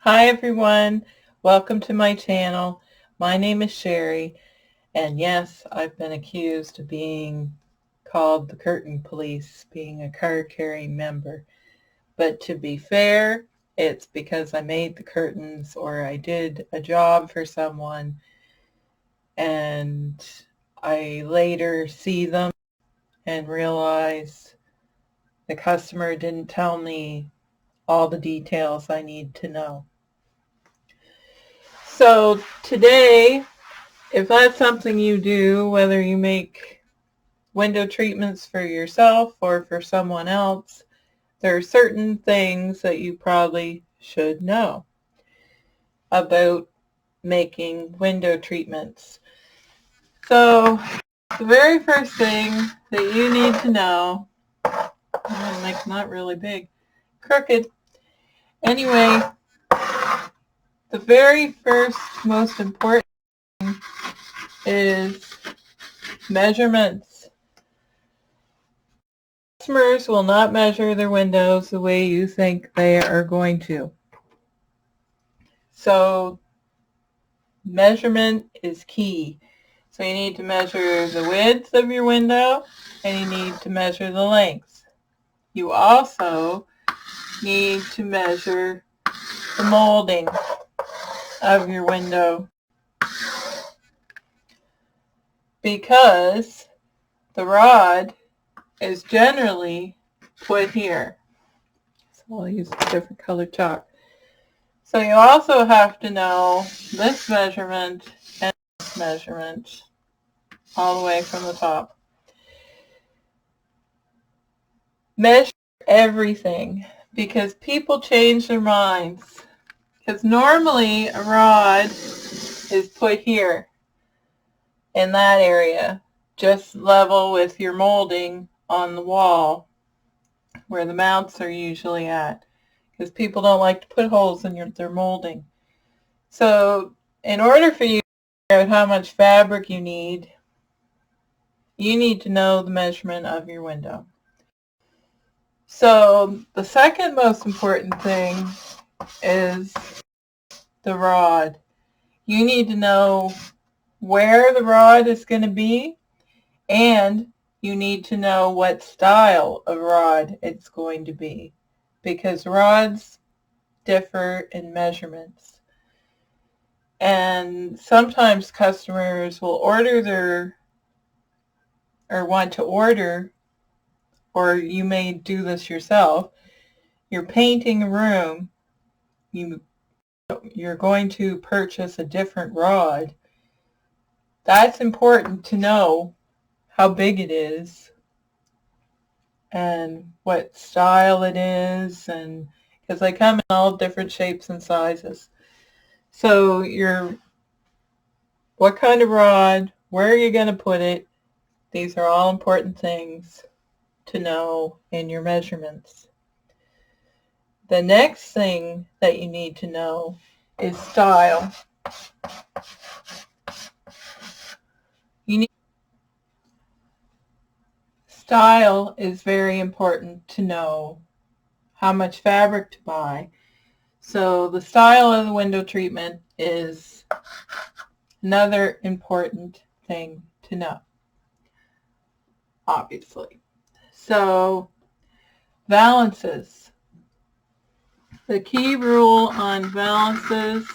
Hi everyone, welcome to my channel. My name is Sherry, and yes, I've been accused of being called the curtain police, being a card-carrying member. But to be fair, it's because I made the curtains or I did a job for someone and I later see them and realize the customer didn't tell me all the details I need to know. So today, if that's something you do, whether you make window treatments for yourself or for someone else, there are certain things that you probably should know about making window treatments. So the very first thing that you need to know, like not really big, crooked. Anyway, the very first most important thing is measurements. Customers will not measure their windows the way you think they are going to. So measurement is key. So you need to measure the width of your window and you need to measure the length. You also need to measure the molding of your window because the rod is generally put here. So I'll use a different colored chalk. So you also have to know this measurement and this measurement all the way from the top. Measure everything because people change their minds. Because normally a rod is put here in that area, just level with your molding on the wall where the mounts are usually at. Because people don't like to put holes in their molding. So in order for you to figure out how much fabric you need to know the measurement of your window. So the second most important thing is the rod. You need to know where the rod is going to be, and you need to know what style of rod it's going to be, because rods differ in measurements. And sometimes customers will want to order, or you may do this yourself. You're painting a room, you're going to purchase a different rod. That's important to know how big it is and what style it is, and because they come in all different shapes and sizes. So what kind of rod, where are you going to put it? These are all important things to know in your measurements. The next thing that you need to know is style. Style is very important to know how much fabric to buy. So the style of the window treatment is another important thing to know, obviously. So valances. The key rule on valances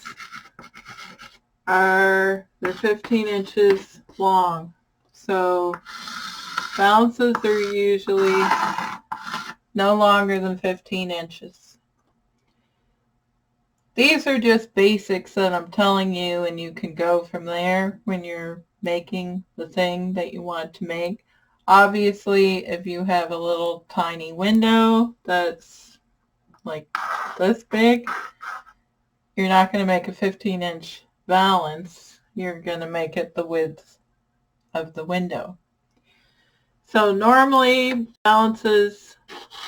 are they're 15 inches long. So valances are usually no longer than 15 inches. These are just basics that I'm telling you, and you can go from there when you're making the thing that you want to make. Obviously, if you have a little tiny window that's like this big, you're not going to make a 15-inch valance. You're going to make it the width of the window. So normally valances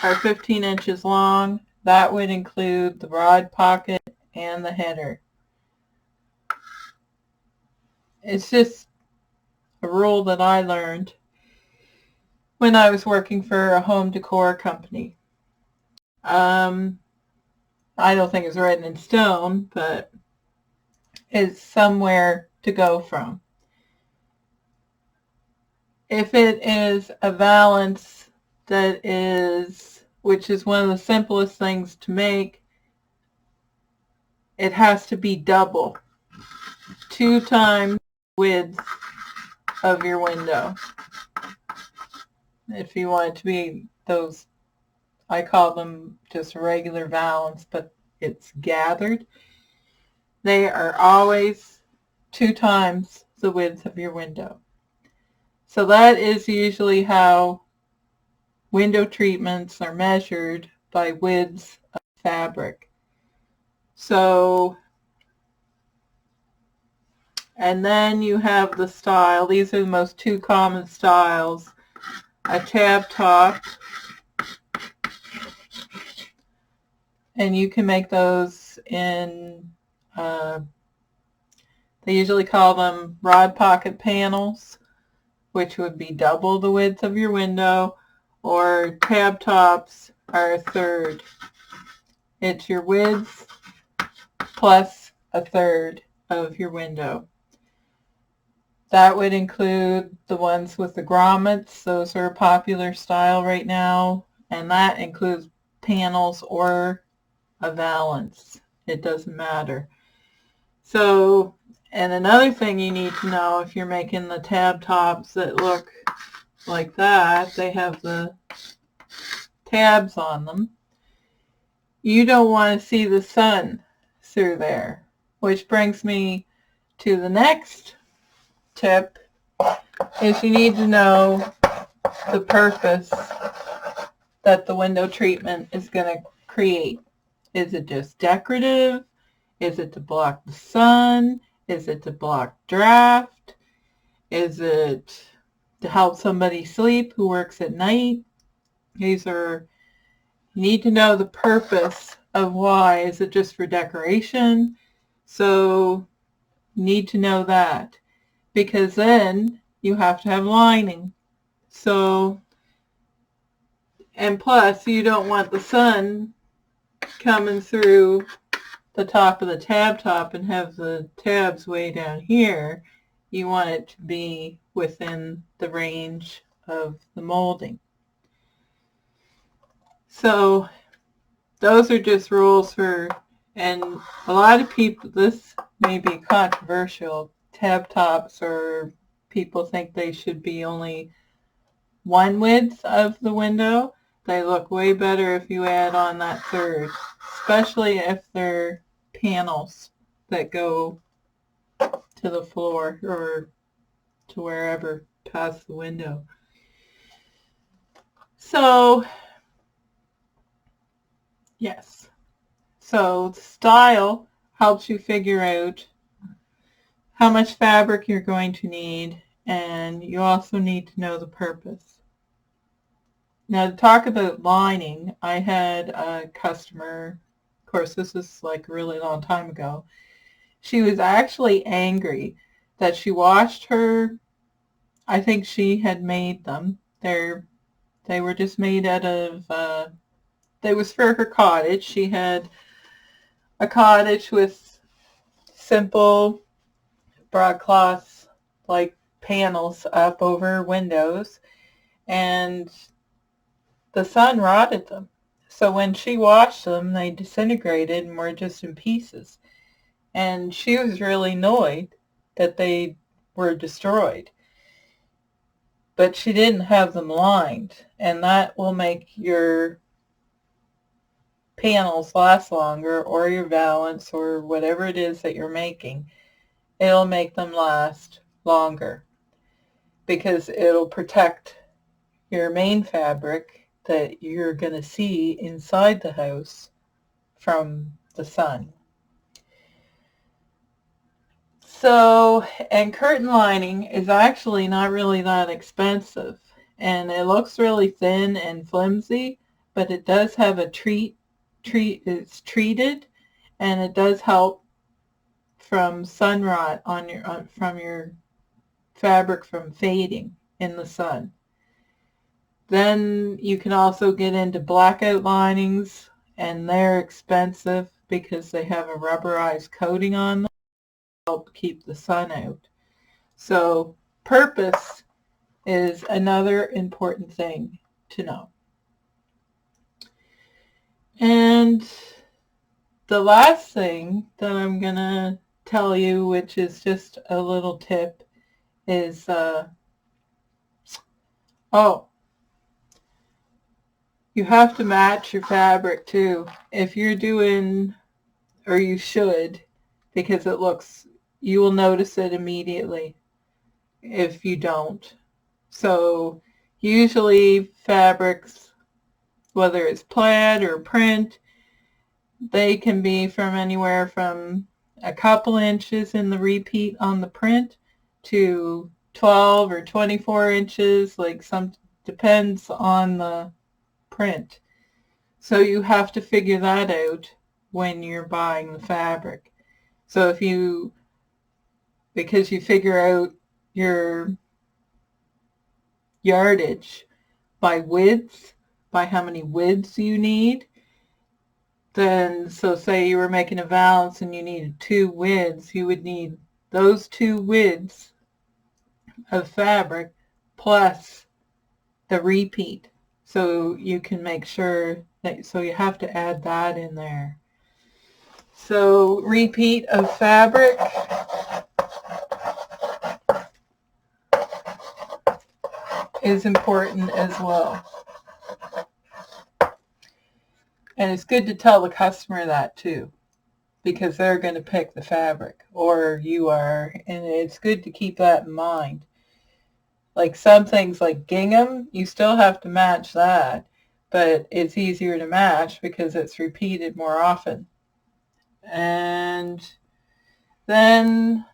are 15 inches long. That would include the rod pocket and the header. It's just a rule that I learned when I was working for a home decor company. I don't think it's written in stone, but it's somewhere to go from. If it is a valance that is, which is one of the simplest things to make, it has to be double, 2 times width of your window. If you want it to be those, I call them just regular valance, but it's gathered. They are always 2 times the width of your window. So that is usually how window treatments are measured, by widths of fabric. So, and then you have the style. These are the most 2 common styles. A tab top, and you can make those in, they usually call them rod pocket panels, which would be double the width of your window, or tab tops are a third. It's your width plus a third of your window. That would include the ones with the grommets. Those are a popular style right now, and that includes panels or a valance. It doesn't matter. So, and another thing you need to know, if you're making the tab tops that look like that, they have the tabs on them. You don't want to see the sun through there, which brings me to the next tip, is you need to know the purpose that the window treatment is going to create. Is it just decorative? Is it to block the sun? Is it to block draft? Is it to help somebody sleep who works at night? You need to know the purpose of why. Is it just for decoration? So you need to know that, because then you have to have lining. So, and plus you don't want the sun coming through the top of the tab top and have the tabs way down here. You want it to be within the range of the molding. So those are just rules for, and a lot of people, this may be controversial, tab tops, or people think they should be only 1 width of the window. They look way better if you add on that third, especially if they're panels that go to the floor or to wherever past the window. So, yes. So style helps you figure out how much fabric you're going to need, and you also need to know the purpose. Now, to talk about lining, I had a customer, of course this is like a really long time ago. She was actually angry that she washed her, I think she had made them. They were just made out of, they was for her cottage. She had a cottage with simple broadcloth like panels up over windows, and the sun rotted them. So when she washed them, they disintegrated and were just in pieces. And she was really annoyed that they were destroyed. But she didn't have them lined, and that will make your panels last longer, or your valance, or whatever it is that you're making. It'll make them last longer because it'll protect your main fabric that you're going to see inside the house from the sun. So, and curtain lining is actually not really that expensive, and it looks really thin and flimsy, but it does have a it's treated, and it does help from sun rot from your fabric from fading in the sun. Then you can also get into blackout linings, and they're expensive because they have a rubberized coating on them to help keep the sun out. So purpose is another important thing to know. And the last thing that I'm going to tell you, which is just a little tip, is, you have to match your fabric too. If you're doing, or you should, because you will notice it immediately if you don't. So usually fabrics, whether it's plaid or print, they can be from anywhere from a couple inches in the repeat on the print to 12 or 24 inches, depends on the print. So you have to figure that out when you're buying the fabric. So because you figure out your yardage by width, by how many widths you need, then, so say you were making a valance and you needed 2 widths, you would need those 2 widths of fabric plus the repeat. So you can make sure that, so you have to add that in there. So repeat of fabric is important as well. And it's good to tell the customer that too, because they're going to pick the fabric, or you are, and it's good to keep that in mind. Like some things like gingham, you still have to match that, but it's easier to match because it's repeated more often. And then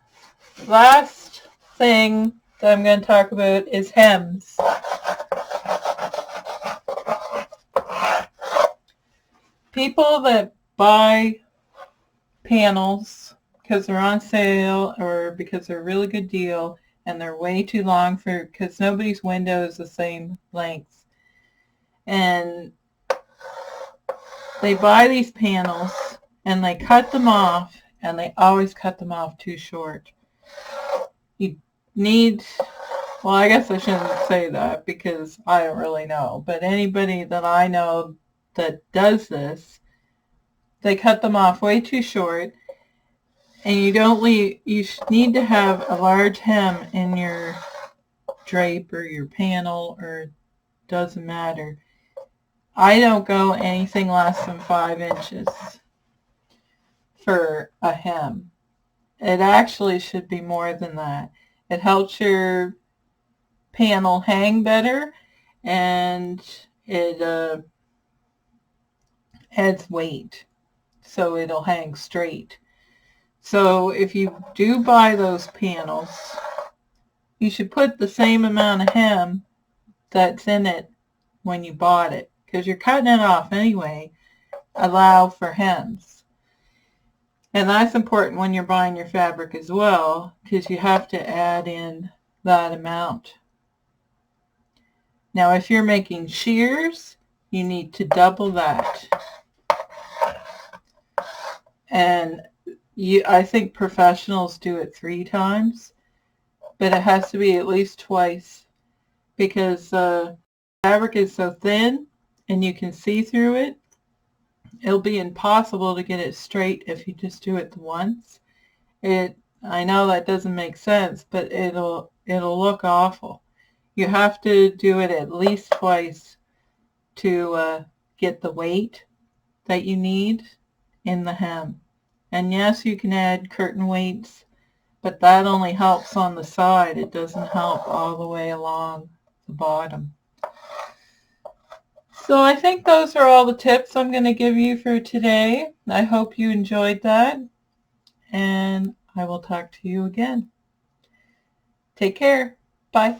last thing that I'm going to talk about is hems. People that buy panels because they're on sale or because they're a really good deal and they're way too long because nobody's window is the same length. And they buy these panels and they cut them off, and they always cut them off too short. You need, well, I guess I shouldn't say that because I don't really know, but anybody that I know that does this, they cut them off way too short, and you need to have a large hem in your drape or your panel, or doesn't matter. I don't go anything less than 5 inches for a hem. It actually should be more than that. It helps your panel hang better, and it adds weight, so it'll hang straight. So if you do buy those panels, you should put the same amount of hem that's in it when you bought it, because you're cutting it off anyway. Allow for hems. And that's important when you're buying your fabric as well, because you have to add in that amount. Now, if you're making shears, you need to double that. And I think professionals do it 3 times, but it has to be at least twice, because fabric is so thin and you can see through it. It'll be impossible to get it straight if you just do it once. I know that doesn't make sense, but it'll look awful. You have to do it at least twice to get the weight that you need in the hem. And yes, you can add curtain weights, but that only helps on the side. It doesn't help all the way along the bottom. So I think those are all the tips I'm going to give you for today. I hope you enjoyed that, and I will talk to you again. Take care. Bye.